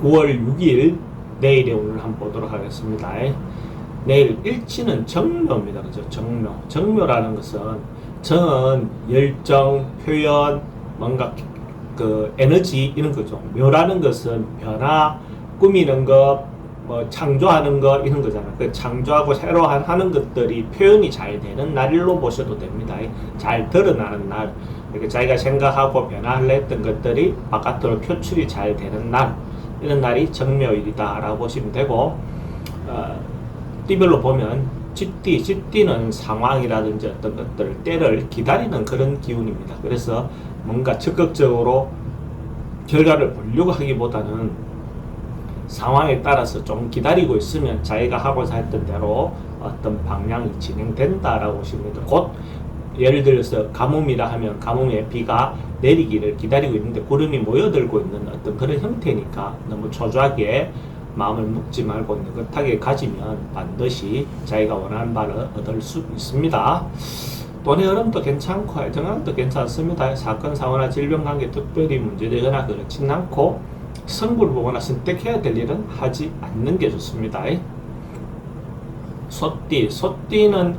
9월 6일 내일의 오늘 한번 보도록 하겠습니다. 내일 일치는 정묘입니다. 그죠? 정묘. 정묘라는 것은 정은 열정, 표현, 뭔가 그 에너지 이런 거죠. 묘라는 것은 변화, 꾸미는 것, 뭐 창조하는 것 이런 거잖아요. 그 창조하고 새로 하는 것들이 표현이 잘 되는 날로 보셔도 됩니다. 잘 드러나는 날. 이렇게 자기가 생각하고 변화하려 했던 것들이 바깥으로 표출이 잘 되는 날. 이런 날이 정묘일이다 라고 보시면 되고, 띠별로 보면 쥐띠는 상황이라든지 어떤 것들 때를 기다리는 그런 기운입니다. 그래서 뭔가 적극적으로 결과를 보려고 하기보다는 상황에 따라서 좀 기다리고 있으면 자기가 하고자 했던 대로 어떤 방향이 진행된다라고 보시면 됩니다. 곧 예를 들어서 가뭄이라 하면 가뭄에 비가 내리기를 기다리고 있는데 구름이 모여들고 있는 어떤 그런 형태니까 너무 초조하게 마음을 묶지 말고 느긋하게 가지면 반드시 자기가 원하는 바를 얻을 수 있습니다. 돈의 흐름도 괜찮고 애정도 괜찮습니다. 사건, 사고나 질병 관계 특별히 문제되거나 그렇진 않고 승부를 보거나 선택해야 될 일은 하지 않는 게 좋습니다. 소띠는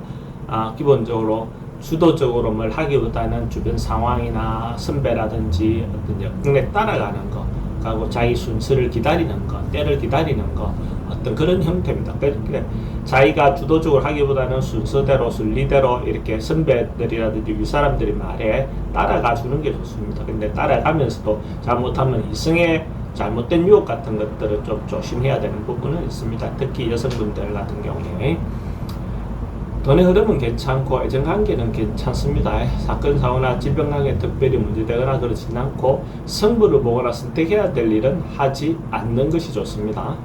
기본적으로 주도적으로 뭘 하기보다는 주변 상황이나 선배라든지 어떤 역군에 따라가는 거, 하고 자기 순서를 기다리는 거, 때를 기다리는 거, 어떤 그런 형태입니다. 그러니까 자기가 주도적으로 하기보다는 순서대로, 순리대로 이렇게 선배들이라든지 윗사람들이 말에 따라가 주는 게 좋습니다. 근데 따라가면서도 잘못하면 이성의 잘못된 유혹 같은 것들을 좀 조심해야 되는 부분은 있습니다. 특히 여성분들 같은 경우에. 돈의 흐름은 괜찮고 애정관계는 괜찮습니다. 사건, 사고나 질병관계 특별히 문제되거나 그렇진 않고 승부를 보거나 선택해야 될 일은 하지 않는 것이 좋습니다.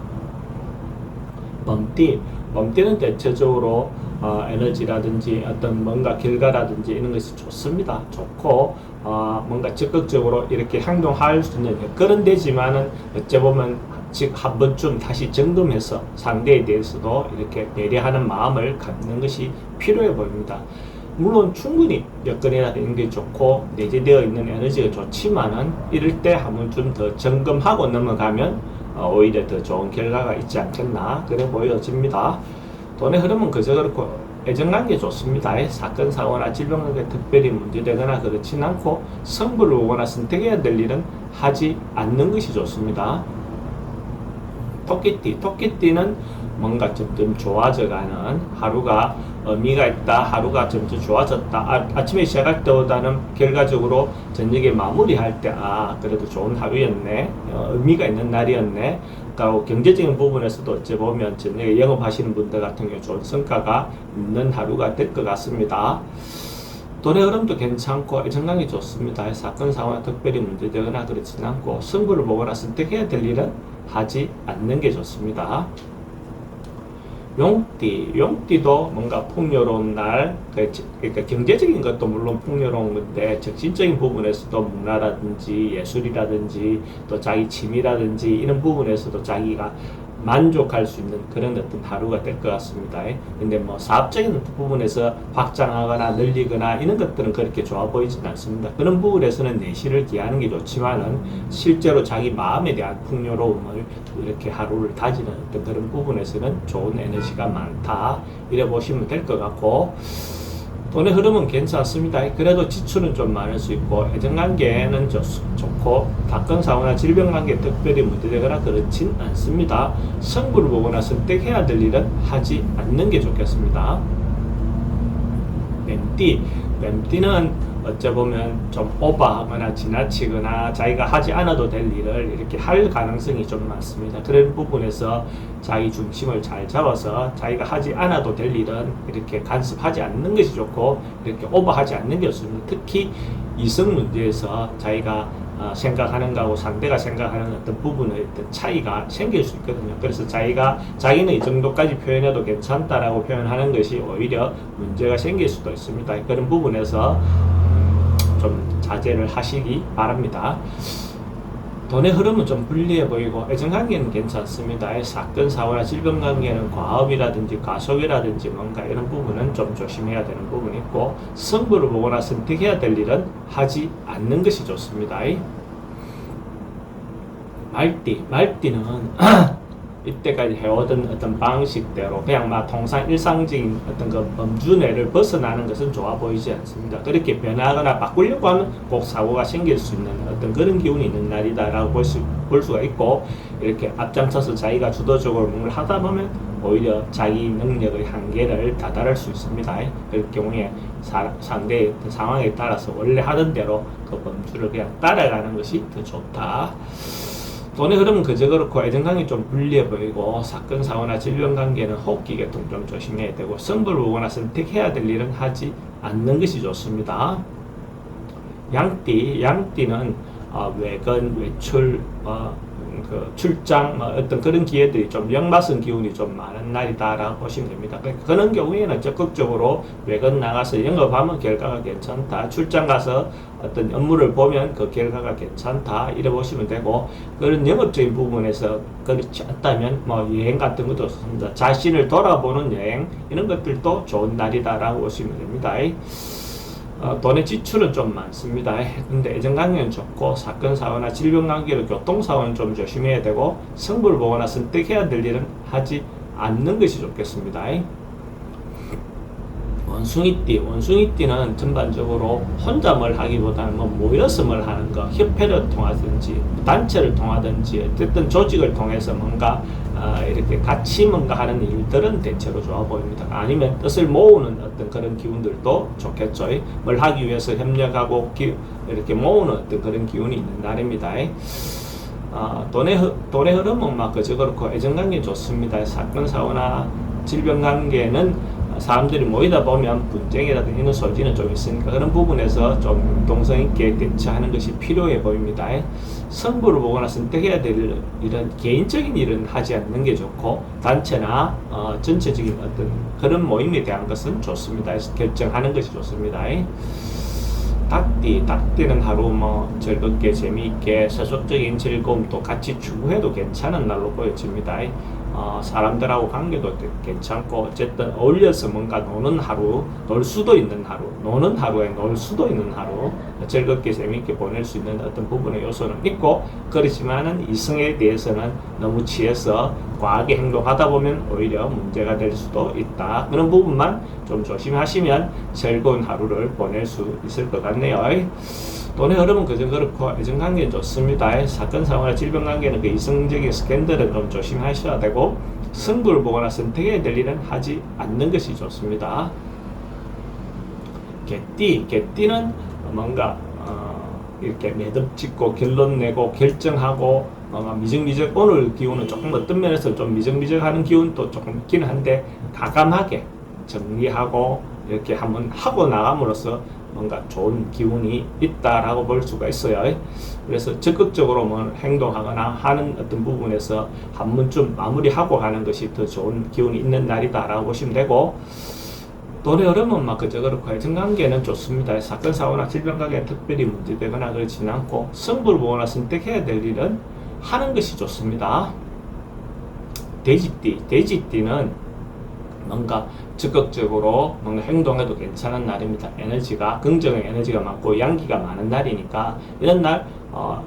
범띠는 대체적으로 에너지라든지 어떤 뭔가 결과라든지 이런 것이 좋습니다. 좋고 뭔가 적극적으로 이렇게 행동할 수 있는 그런 되지만은 어찌 보면 즉 한 번쯤 다시 점검해서 상대에 대해서도 이렇게 배려하는 마음을 갖는 것이 필요해 보입니다. 물론 충분히 여건이나 이런 게 좋고 내재되어 있는 에너지가 좋지만은 이럴 때 한 번쯤 더 점검하고 넘어가면 오히려 더 좋은 결과가 있지 않겠나 그래 보여집니다. 돈의 흐름은 그저 그렇고 애정관계 좋습니다. 사건, 사고나 질병관계 특별히 문제되거나 그렇진 않고 승부를 보거나 선택해야 될 일은 하지 않는 것이 좋습니다. 토끼띠는 뭔가 점점 좋아져가는 하루가 의미가 있다. 하루가 점점 좋아졌다. 아침에 시작할 때보다는 결과적으로 저녁에 마무리할 때 그래도 좋은 하루였네. 의미가 있는 날이었네. 그러니까 경제적인 부분에서도 어찌 보면 저녁에 영업하시는 분들 같은 경우 좋은 성과가 있는 하루가 될 것 같습니다. 돈의 흐름도 괜찮고 애정관계 좋습니다. 사건, 사고나 특별히 문제되거나 그렇진 않고 승부를 보거나 선택해야 될 일은 하지 않는 게 좋습니다. 용띠도 뭔가 풍요로운 날, 그러니까 경제적인 것도 물론 풍요로운 건데 정신적인 부분에서도 문화라든지 예술이라든지 또 자기 취미라든지 이런 부분에서도 자기가 만족할 수 있는 그런 어떤 하루가 될 것 같습니다. 근데 뭐 사업적인 부분에서 확장하거나 늘리거나 이런 것들은 그렇게 좋아 보이진 않습니다. 그런 부분에서는 내실을 기하는 게 좋지만은 실제로 자기 마음에 대한 풍요로움을 이렇게 하루를 다지는 어떤 그런 부분에서는 좋은 에너지가 많다 이래 보시면 될 것 같고, 돈의 흐름은 괜찮습니다. 그래도 지출은 좀 많을 수 있고 애정관계는 좋고 사건, 사고나 질병관계 특별히 문제되거나 그렇진 않습니다. 승부를 보거나 선택해야 될 일은 하지 않는 게 좋겠습니다. 뱀띠는 어찌 보면 좀 오버하거나 지나치거나 자기가 하지 않아도 될 일을 이렇게 할 가능성이 좀 많습니다. 그런 부분에서 자기 중심을 잘 잡아서 자기가 하지 않아도 될 일은 이렇게 간섭하지 않는 것이 좋고 이렇게 오버하지 않는 게 좋습니다. 특히 이성 문제에서 자기가 생각하는 거하고 상대가 생각하는 어떤 부분의 어떤 차이가 생길 수 있거든요. 그래서 자기는 이 정도까지 표현해도 괜찮다라고 표현하는 것이 오히려 문제가 생길 수도 있습니다. 그런 부분에서 좀 자제를 하시기 바랍니다. 돈의 흐름은 좀 불리해 보이고 애정관계는 괜찮습니다. 사건, 사고나 질병관계는 과업이라든지 가속이라든지 뭔가 이런 부분은 좀 조심해야 되는 부분이 있고 승부를 보거나 선택해야 될 일은 하지 않는 것이 좋습니다. 말띠는 이때까지 해오던 어떤 방식대로 그냥 막 통상 일상적인 어떤 그 범주내를 벗어나는 것은 좋아 보이지 않습니다. 그렇게 변하거나 바꾸려고 하면 꼭 사고가 생길 수 있는 어떤 그런 기운이 있는 날이다라고 볼 수가 있고, 이렇게 앞장서서 자기가 주도적으로 뭔가를 하다 보면 오히려 자기 능력의 한계를 다다를 수 있습니다. 그럴 경우에 상대의 상황에 따라서 원래 하던 대로 그 범주를 그냥 따라가는 것이 더 좋다. 돈의 흐름은 그저 그렇고 애정관계 좀 불리해 보이고, 사건 사고나 질병 관계는 호흡기 계통 좀 조심해야 되고, 승부를 보거나 선택해야 될 일은 하지 않는 것이 좋습니다. 양띠는 외근, 외출, 그 출장, 어떤 그런 기회들이 좀 역맞은 기운이 좀 많은 날이다라고 보시면 됩니다. 그런 경우에는 적극적으로 외근 나가서 영업하면 결과가 괜찮다. 출장 가서 어떤 업무를 보면 그 결과가 괜찮다. 이래 보시면 되고, 그런 영업적인 부분에서 그렇지 않다면 여행 같은 것도 좋습니다. 자신을 돌아보는 여행, 이런 것들도 좋은 날이다라고 보시면 됩니다. 돈의 지출은 좀 많습니다. 근데 애정관계는 좋고, 사건 사고나 질병 관계로 교통 사고는 좀 조심해야 되고, 승부를 보거나 선택해야 될 일은 하지 않는 것이 좋겠습니다. 원숭이띠는 전반적으로 혼자 뭘 하기보다는 모여서 뭘 하는 거, 협회를 통하든지 단체를 통하든지 어쨌든 조직을 통해서 뭔가 이렇게 같이 뭔가 하는 일들은 대체로 좋아 보입니다. 아니면 뜻을 모으는 어떤 그런 기운들도 좋겠죠. 뭘 하기 위해서 협력하고 이렇게 모으는 어떤 그런 기운이 있는 날입니다. 돈의 흐름은 그저 그렇고 애정관계 좋습니다. 사건 사고나 질병 관계는 사람들이 모이다 보면 분쟁이라든지 이런 소지는 좀 있으니까 그런 부분에서 좀 융통성 있게 대처하는 것이 필요해 보입니다. 승부를 보거나 선택해야 될 일은 개인적인 일은 하지 않는 게 좋고, 단체나 전체적인 어떤 그런 모임에 대한 것은 좋습니다. 결정하는 것이 좋습니다. 닭띠는 하루 즐겁게 재미있게 세속적인 즐거움도 같이 추구해도 괜찮은 날로 보여집니다. 사람들하고 관계도 괜찮고, 어쨌든 어울려서 뭔가 노는 하루, 놀 수도 있는 하루, 노는 하루에 놀 수도 있는 하루, 즐겁게 재미있게 보낼 수 있는 어떤 부분의 요소는 있고, 그렇지만은 이성에 대해서는 너무 취해서 과하게 행동하다 보면 오히려 문제가 될 수도 있다. 그런 부분만 좀 조심하시면 즐거운 하루를 보낼 수 있을 것 같네요. 돈의 흐름은 그저 그렇고 애정관계는 좋습니다. 사건 사고나 질병 관계는 그 이성적인 스캔들은 좀 조심하셔야 되고, 승부를 보거나 선택해야 될 일은 하지 않는 것이 좋습니다. 개띠는 뭔가 이렇게 매듭 짓고 결론 내고 결정하고 미적미적, 오늘 기운은 조금 어떤 면에서 좀 미적미적하는 기운도 조금 있긴 한데, 가감하게 정리하고 이렇게 한번 하고 나감으로써 뭔가 좋은 기운이 있다라고 볼 수가 있어요. 그래서 적극적으로 행동하거나 하는 어떤 부분에서 한 번쯤 마무리하고 가는 것이 더 좋은 기운이 있는 날이다라고 보시면 되고, 돈의 흐름은 그저 그렇고 애정관계는 좋습니다. 사건 사고나 질병 관계는 특별히 문제되거나 그렇지는 않고, 승부를 보거나 선택해야 될 일은 하는 것이 좋습니다. 돼지띠는 뭔가 적극적으로 뭔가 행동해도 괜찮은 날입니다. 긍정의 에너지가 많고 양기가 많은 날이니까, 이런 날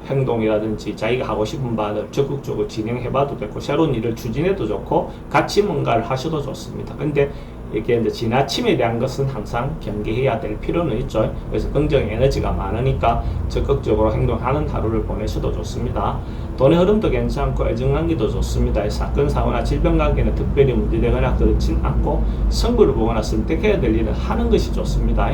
행동이라든지 자기가 하고 싶은 바를 적극적으로 진행해봐도 되고, 새로운 일을 추진해도 좋고, 같이 뭔가를 하셔도 좋습니다. 근데 이게 이제 지나침에 대한 것은 항상 경계해야 될 필요는 있죠. 그래서 긍정 에너지가 많으니까 적극적으로 행동하는 하루를 보내셔도 좋습니다. 돈의 흐름도 괜찮고 애정관계도 좋습니다. 사건 사고나 질병 관계는 특별히 문제되거나 그렇진 않고, 승부를 보거나 선택해야 될 일은 하는 것이 좋습니다.